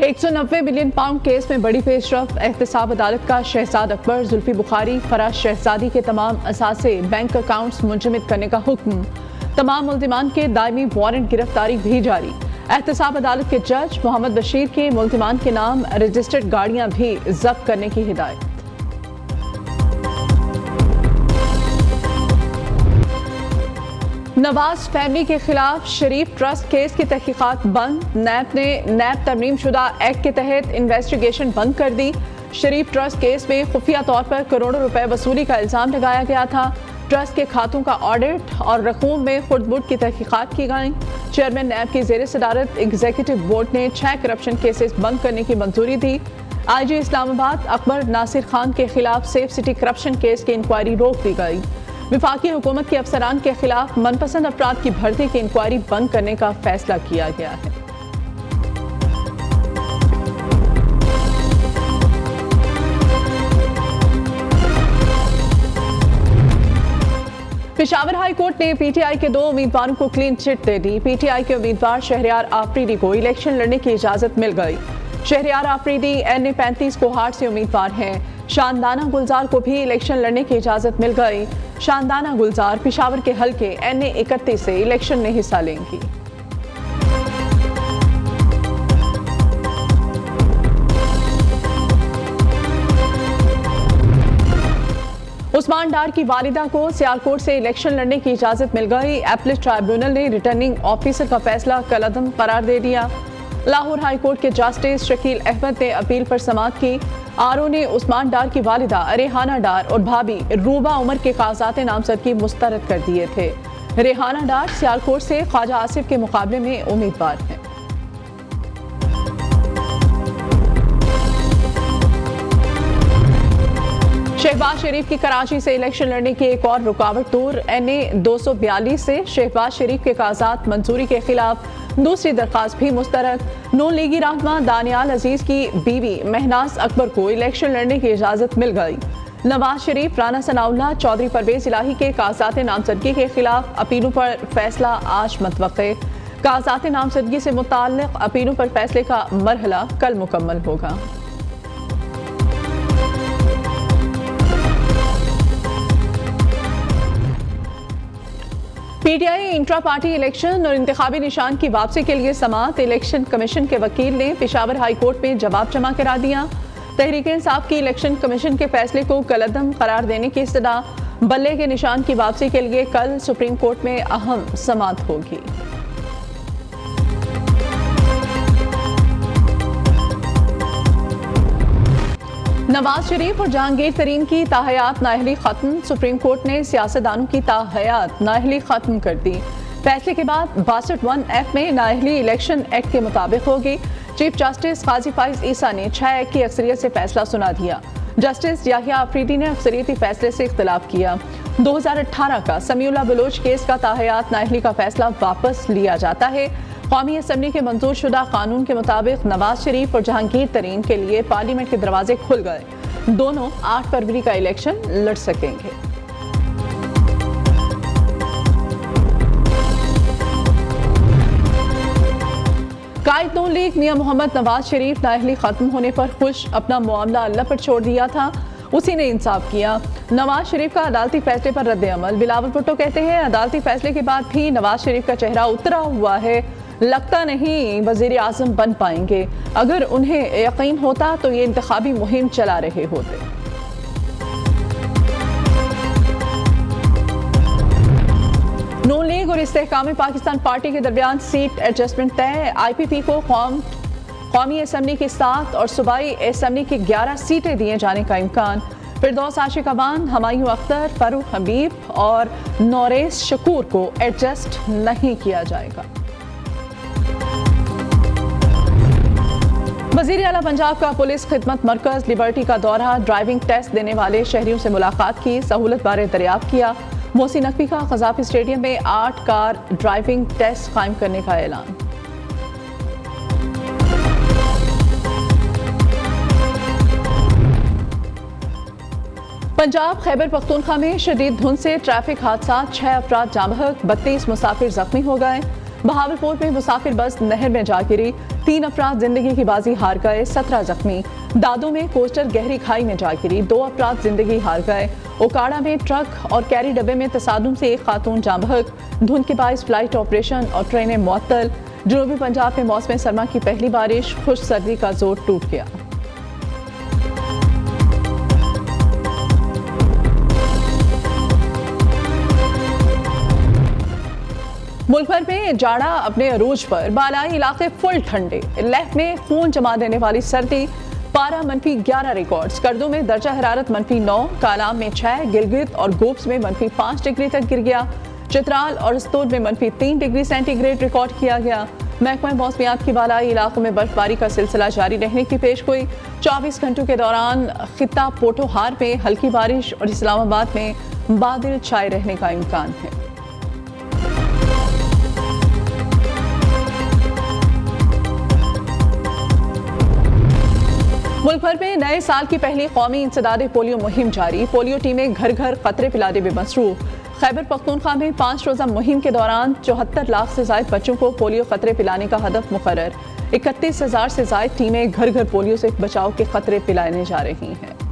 190 million pound case में बड़ी पेशरफ। एहतसाब अदालत का शहजाद अकबर, जुल्फी बुखारी, फराज शहजादी के तमाम असासे बैंक अकाउंट्स मुंजमद करने का हुक्म। तमाम मुल्जिमान के दायमी वारंट गिरफ्तारी भी जारी। एहतसाब अदालत के जज मोहम्मद बशीर के मुल्जिमान के नाम रजिस्टर्ड गाड़ियां भी जब्त करने की हिदायत। नवाज फैमिली के खिलाफ शरीफ ट्रस्ट केस की तहकीकात बंद। नैब ने नैब तरमीम शुदा एक्ट के तहत इन्वेस्टिगेशन बंद कर दी। शरीफ ट्रस्ट केस में खुफिया तौर पर करोड़ों रुपए वसूली का इल्जाम लगाया गया था। ट्रस्ट के खातों का ऑडिट और रकूम में खुर्द-बुर्द की तहकीकात की गई। चेयरमैन नैब की ज़ेर सदारत एग्जीक्यूटिव बोर्ड ने 6 करप्शन केसेस बंद करने की मंजूरी दी। IG इस्लामाबाद अकबर नासिर खान के खिलाफ सेफ सिटी करप्शन केस की इंक्वायरी रोक दी गई। विफाकी हुकूमत के अफसरान के खिलाफ मनपसंद अफराद की भर्ती की इंक्वायरी बंद करने का फैसला किया गया है। पेशावर हाई कोर्ट ने PTI के 2 उम्मीदवारों को क्लीन चिट दे दी। PTI के उम्मीदवार शहरयार आफरीदी को इलेक्शन लड़ने की इजाजत मिल गई। शहरयार आफरीदी NA 35 कोहाट से उम्मीदवार हैं। शानदाना गुलजार को भी इलेक्शन लड़ने की इजाजत मिल गई। शानदाना गुलजार पेशावर के हल्के NA 31 से इलेक्शन में हिस्सा लेंगी। उस्मान डार की वालिदा को सियालकोट से इलेक्शन लड़ने की इजाजत मिल गई। एपलेट ट्राइब्यूनल ने रिटर्निंग ऑफिसर का फैसला कलअदम करार दे दिया। लाहौर हाई कोर्ट के जस्टिस शकील अहमद ने अपील पर समाअत की। RO ने उस्मान डार की वालिदा रेहाना डार और भाभी रूबा उमर के कागजात नामजदगी मुस्तरद कर दिए थे। रेहाना डार सियालकोट से ख्वाजा आसिफ के मुकाबले में उम्मीदवार हैं। शहबाज शरीफ की कराची से इलेक्शन लड़ने की एक और रुकावट दूर। NA 242 से शहबाज शरीफ के कागजात मंजूरी के खिलाफ दूसरी दरखास्त भी मुस्तरद। नून लीगी रहनुमा दानियाल अजीज की बीवी महनाज अकबर को इलेक्शन लड़ने की इजाजत मिल गई। नवाज शरीफ, राना सनाउल्लाह, चौधरी परवेज इलाही के कागजात नामजदगी के खिलाफ अपीलों पर फैसला आज मतवक्के। कागजात नामजदगी से मुताल्लिक अपीलों पर फैसले का मरहला कल मुकम्मल होगा। PTI इंट्रा पार्टी इलेक्शन और इंतखाबी निशान की वापसी के लिए समाअत। इलेक्शन कमीशन के वकील ने पेशावर हाई कोर्ट में जवाब जमा करा दिया। तहरीक इंसाफ की इलेक्शन कमीशन के फैसले को कलअदम करार देने की इस्तदा। बल्ले के निशान की वापसी के लिए कल सुप्रीम कोर्ट में अहम समाअत होगी। नवाज शरीफ और जहांगीर तरीन की ताहयात नाअहली खत्म। सुप्रीम कोर्ट ने सियासतदानों की ताहयात नाअहली खत्म कर दी। फैसले के बाद 62(1)F में नाअहली इलेक्शन एक्ट के मुताबिक होगी। चीफ जस्टिस काजी फाइज ईसा ने 6 एक की अक्सरियत से फैसला सुना दिया। जस्टिस याहिया अफरीदी ने अक्सरियती फैसले से इख्तिलाफ किया। 2018 का समीउल्लाह बलोच केस का ताहयात नाअहली का फैसला वापस लिया जाता है। कौमी असम्बली के मंजूर शुदा कानून के मुताबिक नवाज शरीफ और जहांगीर तरीन के लिए पार्लियामेंट के दरवाजे खुल गए। दोनों 8 फरवरी का इलेक्शन लड़ सकेंगे। कायद नून लीग मियां मोहम्मद नवाज शरीफ नाअहली खत्म होने पर खुश, अपना मामला अल्लाह पर छोड़ दिया था, उसी ने इंसाफ किया। नवाज शरीफ का अदालती फैसले पर रद्द अमल। बिलावल भुट्टो कहते हैं अदालती फैसले के बाद भी नवाज शरीफ का चेहरा उतरा हुआ है, लगता नहीं वजीर आजम बन पाएंगे। अगर उन्हें यकीन होता तो ये इंतखाबी मुहिम चला रहे होते। नून लीग और इस्तेहकाम पाकिस्तान पार्टी के दरमियान सीट एडजस्टमेंट तय। IPP को कौमी असम्बली की 7 और सूबाई असम्बली की 11 सीटें दिए जाने का इम्कान। फिरदौस आशिक अवान, हमायूं अख्तर, फारूक हबीब और नौरेस शकूर को एडजस्ट नहीं किया जाएगा। वज़ीर आला पंजाब का पुलिस खिदमत मरकज लिबर्टी का दौरा। ड्राइविंग टेस्ट देने वाले शहरियों से मुलाकात की, सहूलत बारे दरियाफ्त किया। मोहसिन नकवी का क़ज़ाफ़ी स्टेडियम में 8 कार ड्राइविंग टेस्ट कायम करने का ऐलान। पंजाब खैबर पख्तूनख्वा में शदीद धुंध से ट्रैफिक हादसा, 6 अफराद जाँ बहक, 32 मुसाफिर जख्मी हो गए। बहावलपुर में मुसाफिर बस नहर में जा गिरी, 3 अफराद जिंदगी की बाजी हार गए, 17 जख्मी। दादो में कोस्टर गहरी खाई में जा गिरी, 2 अफराद जिंदगी हार गए। ओकाड़ा में ट्रक और कैरी डब्बे में तसादुम से एक खातून जाँ बहक, धुंध के बाइस फ्लाइट ऑपरेशन और ट्रेनें मुअत्तल। जनूबी पंजाब में मौसम सरमा की पहली बारिश, खुश सर्दी का जोर टूट गया। मुल्क भर में जाड़ा अपने अरूज पर, बालाई इलाके फुल ठंडे, लेह में खून जमा देने वाली सर्दी, पारा -11 रिकॉर्ड्स, करदो में दर्जा हरारत -9, कालाम में 6, गिलगित और गोब्स में -5 डिग्री तक गिर गया। चित्राल और स्तोर में -3 डिग्री सेंटीग्रेड रिकॉर्ड किया गया। महकमा मौसमियात की बालाई इलाकों में बर्फबारी का सिलसिला जारी रहने की पेशगोई। 24 घंटों के दौरान खित्ता पोठोहार में हल्की बारिश और इस्लामाबाद में बादल छाए रहने का इम्कान है। मुल्क भर में नए साल की पहली कौमी इंसदाद पोलियो मुहिम जारी, पोलियो टीमें घर घर खतरे पिलाने में मसरूफ। खैबर पख्तूनख्वा में 5 रोज़ा मुहिम के दौरान 74 लाख से ज़ायद बच्चों को पोलियो खतरे पिलाने का हदफ मुकर्रर। 31,000 से ज़ायद टीमें घर घर पोलियो से बचाव के खतरे पिलाने जा रही हैं।